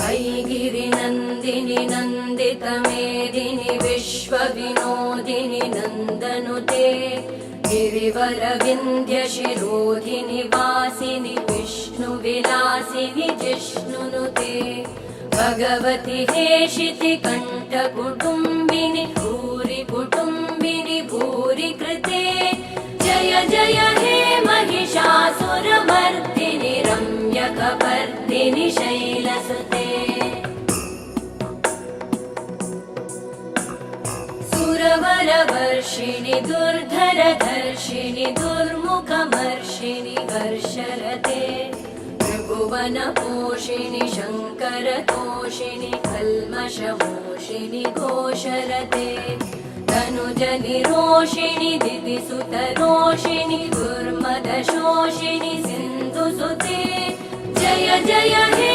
ऐगिरिनन्दिनि नन्दितमेदिनि विश्वविनोदिनि नन्दनुते गिरिवरविन्ध्यशिरोधिनि वासिनि विष्णुविलासिनि जिष्णुनुते भगवति हेशिति कण्ठकुटुम्बिनि भूरि कुटुम्बिनि भूरि कृते जय जय हे महिषासुरमर्दिनि रम्यकपर्दिनि शैलसुते सुरवरवर्षिणि दुर्धरधर्षिणि दुर्मुखमर्षिणि हर्षरते त्रिभुवनपोषिणि शङ्करतोषिणि कल्मषमोषिणि घोषरते तनुजनिरोषिणि दिदिसुतरोषिणि दुर्मदशोषिणि सिन्धुसुते जय जय हे